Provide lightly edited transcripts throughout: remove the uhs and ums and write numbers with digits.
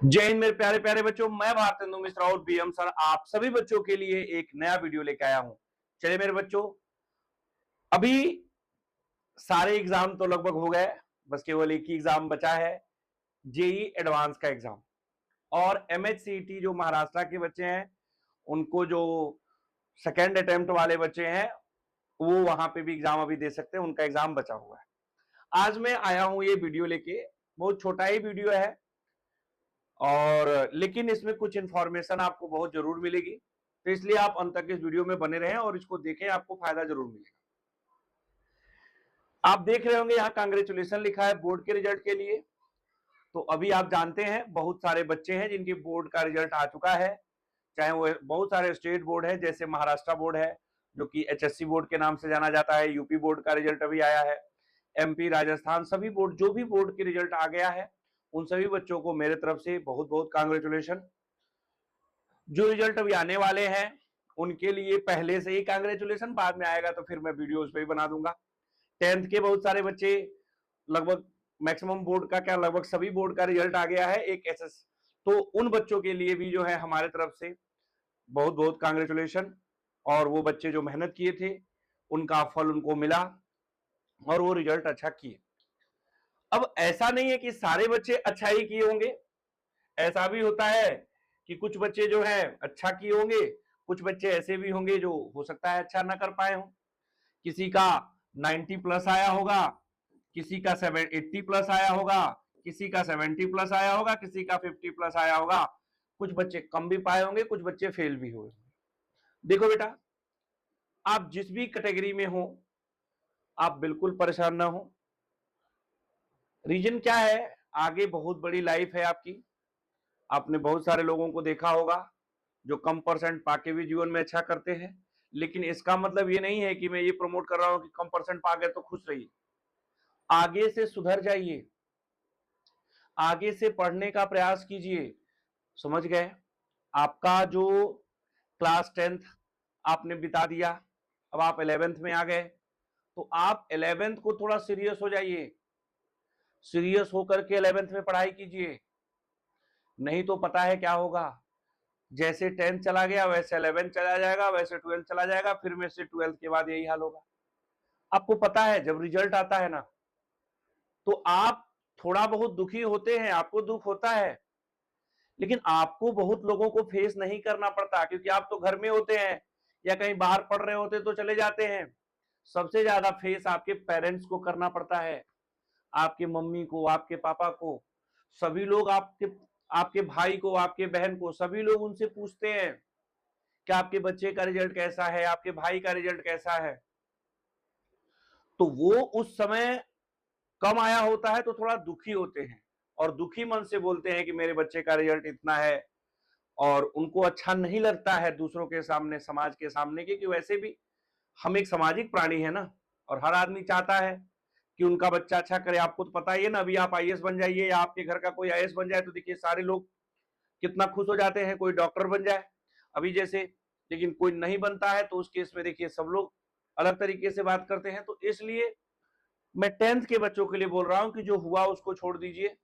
जय हिंद मेरे प्यारे प्यारे बच्चों। मैं भारतेंदु मिश्रा और बीएम सर आप सभी बच्चों के लिए एक नया वीडियो लेके आया हूं। चलिए मेरे बच्चों, अभी सारे एग्जाम तो लगभग हो गए, बस केवल एक ही एग्जाम बचा है, जेई एडवांस का एग्जाम। और एमएचसीईटी जो महाराष्ट्र के बच्चे हैं, उनको जो सेकेंड अटेम्प्ट वाले बच्चे हैं, वो वहां पे भी एग्जाम अभी दे सकते हैं, उनका एग्जाम बचा हुआ है। आज मैं आया हूं ये वीडियो लेके, बहुत छोटा ही वीडियो है और लेकिन इसमें कुछ इंफॉर्मेशन आपको बहुत जरूर मिलेगी, तो इसलिए आप अंत तक इस वीडियो में बने रहें और इसको देखें, आपको फायदा जरूर मिलेगा। आप देख रहे होंगे यहाँ कांग्रेचुलेशन लिखा है बोर्ड के रिजल्ट के लिए। तो अभी आप जानते हैं बहुत सारे बच्चे हैं जिनकी बोर्ड का रिजल्ट आ चुका है, चाहे वो बहुत सारे स्टेट बोर्ड है, जैसे महाराष्ट्र बोर्ड है जो कि एचएससी बोर्ड के नाम से जाना जाता है, यूपी बोर्ड का रिजल्ट अभी आया है, एमपी, राजस्थान, सभी बोर्ड जो भी बोर्ड के रिजल्ट आ गया है, उन सभी बच्चों को मेरे तरफ से बहुत बहुत कांग्रेचुलेशन। जो रिजल्ट अभी आने वाले हैं उनके लिए पहले से ही कांग्रेचुलेशन, बाद में आएगा तो फिर मैं वीडियो उस पर ही बना दूंगा। 10th के बहुत सारे बच्चे, लगभग मैक्सिमम बोर्ड का क्या लगभग सभी बोर्ड का रिजल्ट आ गया है, एक एसएस, तो उन बच्चों के लिए भी जो है हमारे तरफ से बहुत बहुत कांग्रेचुलेशन। और वो बच्चे जो मेहनत किए थे उनका फल उनको मिला और वो रिजल्ट अच्छा किए। अब ऐसा नहीं है कि सारे बच्चे अच्छा ही किए होंगे, ऐसा भी होता है कि कुछ बच्चे जो है अच्छा किए होंगे, कुछ बच्चे ऐसे भी होंगे जो हो सकता है अच्छा ना कर पाए हों। किसी का 90 प्लस आया होगा, किसी का 80 प्लस आया होगा, किसी का 70 प्लस आया होगा, किसी का 50 प्लस आया होगा, कुछ बच्चे कम भी पाए होंगे, कुछ बच्चे फेल भी हुए। देखो बेटा, आप जिस भी कैटेगरी में हो आप बिल्कुल परेशान ना हो। रीजन क्या है, आगे बहुत बड़ी लाइफ है आपकी। आपने बहुत सारे लोगों को देखा होगा जो कम परसेंट पाके भी जीवन में अच्छा करते हैं, लेकिन इसका मतलब ये नहीं है कि मैं ये प्रमोट कर रहा हूं कि कम परसेंट पा गए तो खुश रहिए। आगे से सुधर जाइए, आगे से पढ़ने का प्रयास कीजिए। समझ गए? आपका जो क्लास 10th आपने बिता दिया, अब आप 11th में आ गए, तो आप 11th को थोड़ा सीरियस हो जाइए, सीरियस होकर के 11th में पढ़ाई कीजिए। नहीं तो पता है क्या होगा, जैसे 10th चला गया वैसे 11th चला जाएगा, वैसे 12th चला जाएगा, फिर में से 12th के बाद यही हाल होगा। आपको पता है जब रिजल्ट आता है ना, तो आप थोड़ा बहुत दुखी होते हैं, आपको दुख होता है, लेकिन आपको बहुत लोगों को फेस नहीं करना पड़ता, क्योंकि आप तो घर में होते हैं या कहीं बाहर पढ़ रहे होते तो चले जाते हैं। सबसे ज्यादा फेस आपके पेरेंट्स को करना पड़ता है, आपके मम्मी को, आपके पापा को, सभी लोग आपके आपके भाई को, आपके बहन को, सभी लोग उनसे पूछते हैं कि आपके बच्चे का रिजल्ट कैसा है, आपके भाई का रिजल्ट कैसा है। तो वो उस समय कम आया होता है तो थोड़ा दुखी होते हैं और दुखी मन से बोलते हैं कि मेरे बच्चे का रिजल्ट इतना है, और उनको अच्छा नहीं लगता है दूसरों के सामने, समाज के सामने, क्योंकि वैसे भी हम एक सामाजिक प्राणी है ना, और हर आदमी चाहता है कि उनका बच्चा अच्छा करे। आपको तो पता ही है ना, अभी आप आईएएस बन जाइए या आपके घर का कोई आईएएस बन जाए तो देखिए सारे लोग कितना खुश हो जाते हैं, कोई डॉक्टर बन जाए अभी जैसे, लेकिन कोई नहीं बनता है तो उस केस में देखिए सब लोग अलग तरीके से बात करते हैं। तो इसलिए मैं 10th के बच्चों के लिए बोल रहा हूं कि जो हुआ उसको छोड़ दीजिए,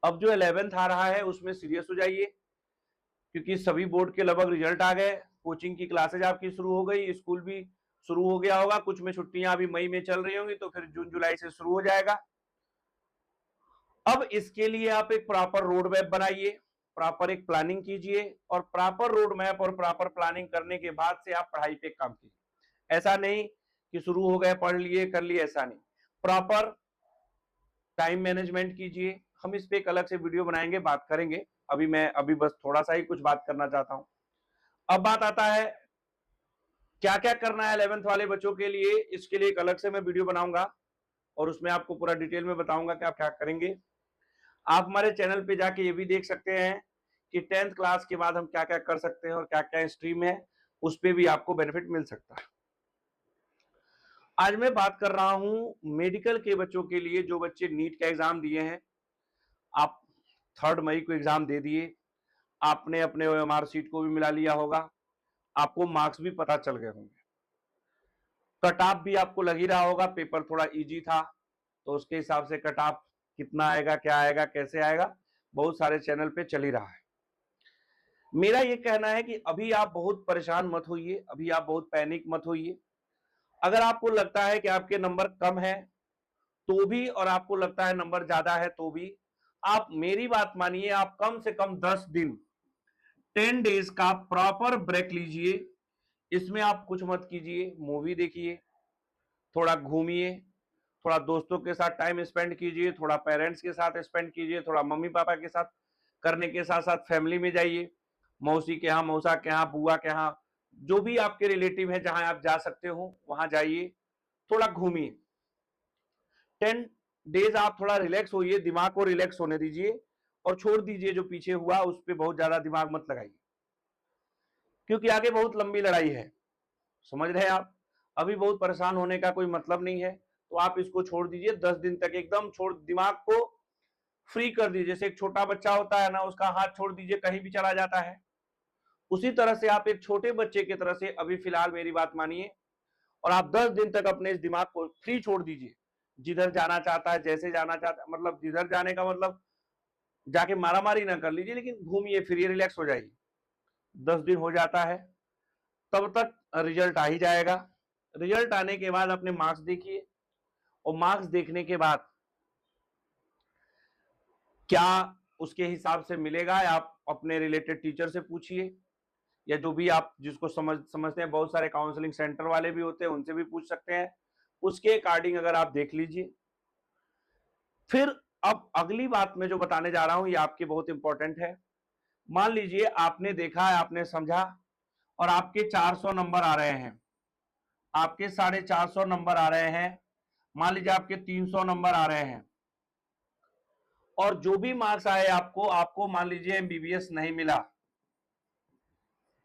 अब जो 11th आ रहा है उसमें सीरियस हो जाइए, क्योंकि सभी बोर्ड के लगभग रिजल्ट आ गए, कोचिंग की क्लासेज आपकी शुरू हो गई, स्कूल भी शुरू हो गया होगा, कुछ में छुट्टियां अभी मई में चल रही होंगी तो फिर जून जुलाई से शुरू हो जाएगा। अब इसके लिए आप एक प्रॉपर रोड मैप बनाइए, प्रॉपर एक प्लानिंग कीजिए, और प्रॉपर रोड मैप और प्रॉपर प्लानिंग करने के बाद से आप पढ़ाई पे काम कीजिए। ऐसा नहीं कि शुरू हो गए पढ़ लिए कर लिए, ऐसा नहीं, प्रॉपर टाइम मैनेजमेंट कीजिए। हम इस पे एक अलग से वीडियो बनाएंगे, बात करेंगे। अभी बस थोड़ा सा ही कुछ बात करना चाहता हूं। अब बात आता है क्या क्या करना है 11th वाले बच्चों के लिए, इसके लिए एक अलग से मैं वीडियो बनाऊंगा और उसमें आपको पूरा डिटेल में बताऊंगा कि आप क्या करेंगे। आप हमारे चैनल पे जाके ये भी देख सकते हैं कि 10th क्लास के बाद हम क्या क्या कर सकते हैं और क्या क्या स्ट्रीम है, उस पर भी आपको बेनिफिट मिल सकता है। आज मैं बात कर रहा हूं मेडिकल के बच्चों के लिए, जो बच्चे नीट का एग्जाम दिए हैं। आप 3 मई को एग्जाम दे दिए, आपने अपने ओएमआर सीट को भी मिला लिया होगा, आपको मार्क्स भी पता चल गए होंगे, कट ऑफ भी आपको लग ही रहा होगा, पेपर थोड़ा इजी था तो उसके हिसाब से कट ऑफ कितना आएगा, क्या आएगा, कैसे आएगा, बहुत सारे चैनल पे चल ही रहा है। मेरा ये कहना है कि अभी आप बहुत परेशान मत होइए, अभी आप बहुत पैनिक मत होइए। अगर आपको लगता है कि आपके नंबर कम है तो भी, और आपको लगता है नंबर ज्यादा है तो भी, आप मेरी बात मानिए, आप कम से कम 10 दिन 10 डेज का प्रॉपर ब्रेक लीजिए। इसमें आप कुछ मत कीजिए, मूवी देखिए, थोड़ा घूमिए, थोड़ा दोस्तों के साथ टाइम स्पेंड कीजिए, थोड़ा पेरेंट्स के साथ स्पेंड कीजिए, थोड़ा मम्मी पापा के साथ करने के साथ साथ फैमिली में जाइए, मौसी के यहाँ, मौसा के यहाँ, बुआ के यहाँ, जो भी आपके रिलेटिव है जहां आप जा सकते हो वहां जाइए, थोड़ा घूमिए। 10 डेज आप थोड़ा रिलैक्स होइए, दिमाग को रिलैक्स होने दीजिए और छोड़ दीजिए जो पीछे हुआ उस पर बहुत ज्यादा दिमाग मत लगाइए, क्योंकि आगे बहुत लंबी लड़ाई है। समझ रहे हैं आप? अभी बहुत परेशान होने का कोई मतलब नहीं है, तो आप इसको छोड़ दीजिए 10 दिन तक, एकदम छोड़, दिमाग को फ्री कर दीजिए। जैसे एक छोटा बच्चा होता है ना, उसका हाथ छोड़ दीजिए कहीं भी चला जाता है, उसी तरह से आप एक छोटे बच्चे की तरह से अभी फिलहाल मेरी बात मानिए और आप 10 दिन तक अपने इस दिमाग को फ्री छोड़ दीजिए। जिधर जाना चाहता है, जैसे जाना चाहता है, मतलब जिधर जाने का मतलब जाके मारामारी ना कर लीजिए, लेकिन घूमिए फिरिए, रिलैक्स हो जाइए। 10 दिन हो जाता है तब तक रिजल्ट आ ही जाएगा। रिजल्ट आने के बाद अपने मार्क्स देखिए और मार्क्स देखने के बाद क्या उसके हिसाब से मिलेगा, आप अपने रिलेटेड टीचर से पूछिए, या जो भी आप जिसको समझते हैं, बहुत सारे काउंसलिंग सेंटर वाले भी होते हैं, उनसे भी पूछ सकते हैं। उसके अकॉर्डिंग अगर आप देख लीजिए। फिर अब अगली बात मैं जो बताने जा रहा हूं ये आपकी बहुत इंपॉर्टेंट है। मान लीजिए आपने देखा है, आपने समझा और आपके 400 नंबर आ रहे हैं, आपके 450 नंबर आ रहे हैं, मान लीजिए आपके 300 नंबर आ रहे हैं, और जो भी मार्क्स आए आपको आपको मान लीजिए एमबीबीएस नहीं मिला,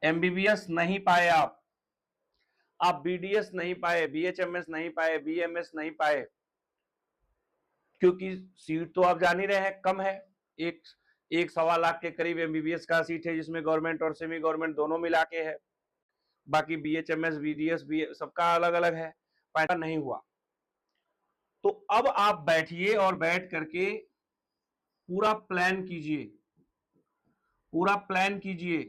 एमबीबीएस नहीं पाए आप बीडीएस नहीं पाए, बीएचएमएस नहीं पाए, बीएमएस नहीं पाए, क्योंकि सीट तो आप जान ही रहे हैं कम है। एक 1.25 लाख के करीब एमबीबीएस का सीट है, जिसमें गवर्नमेंट और सेमी गवर्नमेंट दोनों मिला के है। बाकी बीएचएमएस, बीडीएस भी सबका अलग अलग है, पैसा नहीं हुआ। तो अब आप बैठिए और बैठ करके पूरा प्लान कीजिए, पूरा प्लान कीजिए,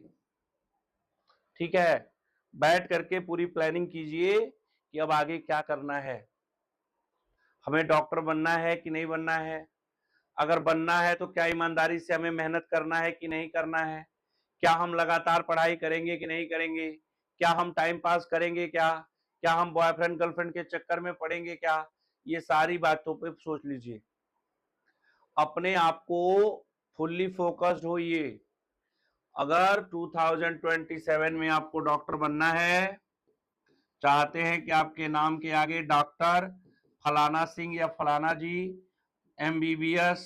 ठीक है? बैठ करके पूरी प्लानिंग कीजिए कि अब आगे क्या करना है। हमें डॉक्टर बनना है कि नहीं बनना है? अगर बनना है तो क्या ईमानदारी से हमें मेहनत करना है कि नहीं करना है? क्या हम लगातार पढ़ाई करेंगे कि नहीं करेंगे? क्या हम टाइम पास करेंगे क्या? क्या हम बॉयफ्रेंड गर्लफ्रेंड के चक्कर में पड़ेंगे क्या? ये सारी बातों पे सोच लीजिए। अपने आप को फुल्ली फोकस्ड होइए। अगर 2027 में आपको डॉक्टर बनना है, चाहते हैं कि आपके नाम के आगे डॉक्टर फलाना सिंह या फलाना जी, एमबीबीएस,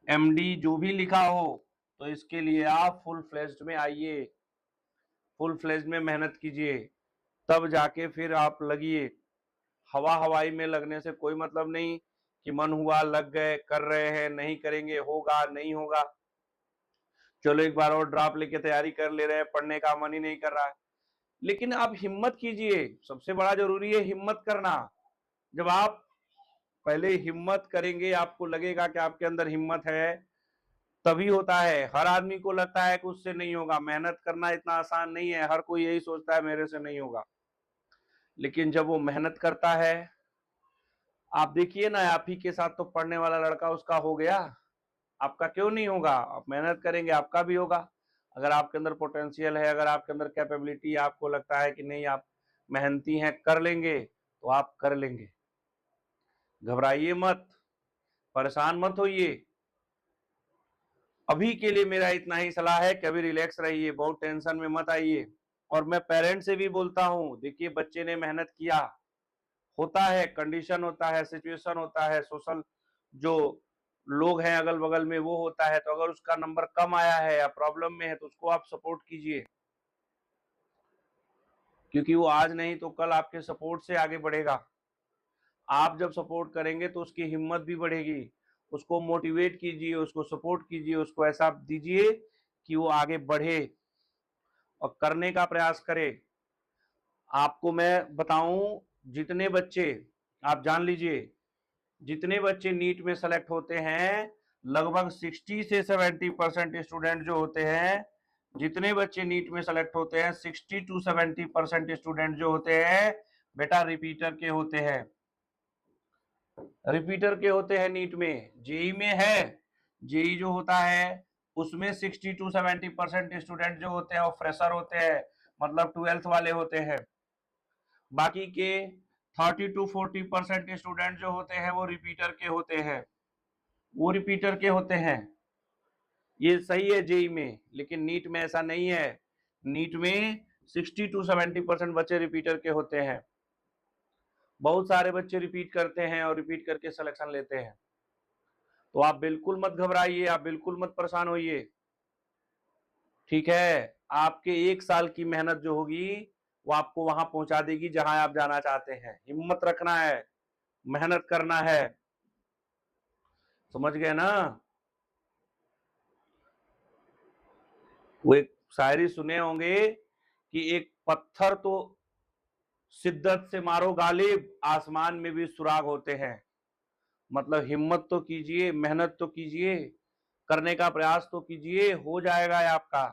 एमडी जो भी लिखा हो, तो इसके लिए आप फुल फ्लेज्ड में आइए, फुल फ्लेज्ड में मेहनत कीजिए, तब जाके फिर आप लगिए। हवा हवाई में लगने से कोई मतलब नहीं कि मन हुआ लग गए, कर रहे हैं, नहीं करेंगे, होगा नहीं होगा, चलो एक बार और ड्रॉप लेके तैयारी कर ले रहे हैं, पढ़ने का मन ही नहीं कर रहा है। लेकिन आप हिम्मत कीजिए, सबसे बड़ा जरूरी है हिम्मत करना। जब आप पहले हिम्मत करेंगे, आपको लगेगा कि आपके अंदर हिम्मत है, तभी होता है। हर आदमी को लगता है कि उससे नहीं होगा, मेहनत करना इतना आसान नहीं है, हर कोई यही सोचता है मेरे से नहीं होगा, लेकिन जब वो मेहनत करता है, आप देखिए ना, आप ही के साथ तो पढ़ने वाला लड़का, उसका हो गया, आपका क्यों नहीं होगा? आप मेहनत करेंगे आपका भी होगा। अगर आपके अंदर पोटेंशियल है, अगर आपके अंदर कैपेबिलिटी, आपको लगता है कि नहीं आप मेहनती हैं, कर लेंगे, तो आप कर लेंगे। घबराइए मत, परेशान मत होइए। अभी के लिए मेरा इतना ही सलाह है कि अभी रिलैक्स रहिए, बहुत टेंशन में मत आइए। और मैं पेरेंट्स से भी बोलता हूँ, देखिए बच्चे ने मेहनत किया, होता है, कंडीशन होता है, सिचुएशन होता है, सोशल जो लोग हैं अगल बगल में वो होता है, तो अगर उसका नंबर कम आया है या प्रॉब्लम में है तो उसको आप सपोर्ट कीजिए, क्योंकि वो आज नहीं तो कल आपके सपोर्ट से आगे बढ़ेगा। आप जब सपोर्ट करेंगे तो उसकी हिम्मत भी बढ़ेगी, उसको मोटिवेट कीजिए, उसको सपोर्ट कीजिए, उसको ऐसा दीजिए कि वो आगे बढ़े और करने का प्रयास करे। आपको मैं बताऊं, जितने बच्चे, आप जान लीजिए, जितने बच्चे नीट में सेलेक्ट होते हैं, लगभग 60 से 70% स्टूडेंट जो होते हैं, जितने बच्चे नीट में सेलेक्ट होते हैं 60 to 70% स्टूडेंट जो होते हैं बेटा रिपीटर के होते हैं, रिपीटर के होते हैं नीट में। जेई में है, जेई जो होता है उसमें 60 to 70% स्टूडेंट जो होते हैं वो फ्रेशर होते हैं, मतलब 12th वाले होते हैं। बाकी के 30 to 40% स्टूडेंट जो होते हैं वो रिपीटर के होते हैं, वो रिपीटर के होते हैं। ये सही है जेई में, लेकिन नीट में ऐसा नहीं है। नीट में 60 to 70% बच्चे रिपीटर के होते हैं। बहुत सारे बच्चे रिपीट करते हैं और रिपीट करके सिलेक्शन लेते हैं। तो आप बिल्कुल मत घबराइए, आप बिल्कुल मत परेशान होइए, ठीक है। आपके 1 साल की मेहनत जो होगी वो आपको वहां पहुंचा देगी जहां आप जाना चाहते हैं। हिम्मत रखना है, मेहनत करना है, समझ गए ना। वो एक शायरी सुने होंगे कि एक पत्थर तो शिद्दत से मारो गालिब, आसमान में भी सुराग होते हैं। मतलब हिम्मत तो कीजिए, मेहनत तो कीजिए, करने का प्रयास तो कीजिए, हो जाएगा आपका।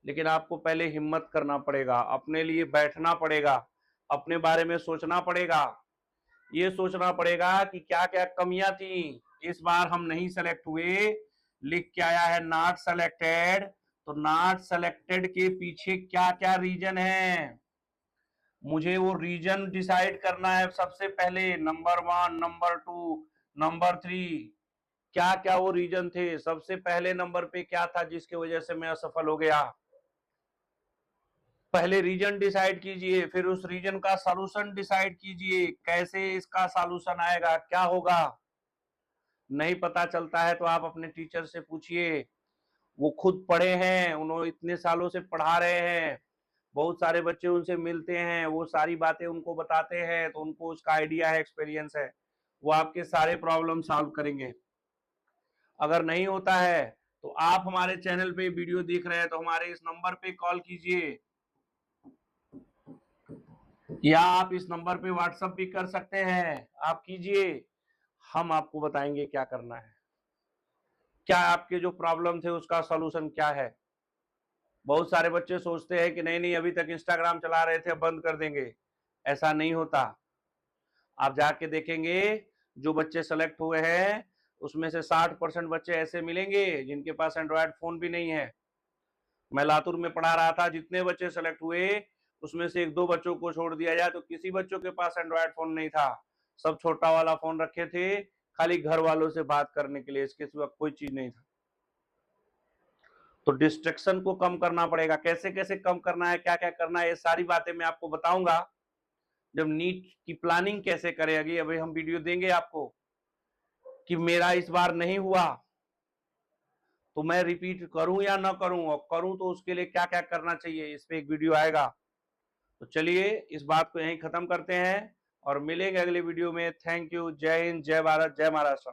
लेकिन आपको पहले हिम्मत करना पड़ेगा, अपने लिए बैठना पड़ेगा, अपने बारे में सोचना पड़ेगा, ये सोचना पड़ेगा कि क्या क्या कमियां थी, इस बार हम नहीं सेलेक्ट हुए, लिख के आया है नॉट सेलेक्टेड, तो नॉट सेलेक्टेड के पीछे क्या क्या रीजन है, मुझे वो रीजन डिसाइड करना है सबसे पहले। नंबर 1, नंबर 2, नंबर 3, क्या क्या वो रीजन थे। सबसे पहले नंबर पे क्या था जिसकी वजह से मैं असफल हो गया, पहले रीजन डिसाइड कीजिए, फिर उस रीजन का सॉल्यूशन डिसाइड कीजिए, कैसे इसका सॉल्यूशन आएगा, क्या होगा। नहीं पता चलता है तो आप अपने टीचर से पूछिए, वो खुद पढ़े हैं, उन्होंने इतने सालों से पढ़ा रहे हैं, बहुत सारे बच्चे उनसे मिलते हैं, वो सारी बातें उनको बताते हैं, तो उनको उसका आइडिया है, एक्सपीरियंस है, वो आपके सारे प्रॉब्लम सॉल्व करेंगे। अगर नहीं होता है तो आप हमारे चैनल पे वीडियो देख रहे हैं तो हमारे इस नंबर पे कॉल कीजिए, या आप इस नंबर पे व्हाट्सएप भी कर सकते हैं, आप कीजिए, हम आपको बताएंगे क्या करना है, क्या आपके जो प्रॉब्लम थे उसका सॉल्यूशन क्या है। बहुत सारे बच्चे सोचते हैं कि नहीं नहीं अभी तक इंस्टाग्राम चला रहे थे अब बंद कर देंगे, ऐसा नहीं होता। आप जाके देखेंगे जो बच्चे सेलेक्ट हुए हैं उसमें से 60% बच्चे ऐसे मिलेंगे जिनके पास एंड्रॉयड फोन भी नहीं है। मैं लातूर में पढ़ा रहा था, जितने बच्चे सेलेक्ट हुए उसमें से 1-2 बच्चों को छोड़ दिया जाए तो किसी बच्चों के पास एंड्रॉयड फोन नहीं था, सब छोटा वाला फोन रखे थे, खाली घर वालों से बात करने के लिए, इसके सिवा कोई चीज नहीं था। तो डिस्ट्रैक्शन को कम करना पड़ेगा, कैसे कैसे कम करना है, क्या क्या करना है, ये सारी बातें मैं आपको बताऊंगा जब नीट की प्लानिंग कैसे करेगी। अभी हम वीडियो देंगे आपको कि मेरा इस बार नहीं हुआ तो मैं रिपीट करूं या ना करूं, और करूं तो उसके लिए क्या क्या करना चाहिए, इस पे एक वीडियो आएगा। तो चलिए इस बात को यहीं खत्म करते हैं और मिलेंगे अगले वीडियो में। थैंक यू, जय हिंद, जय भारत, जय महाराष्ट्र।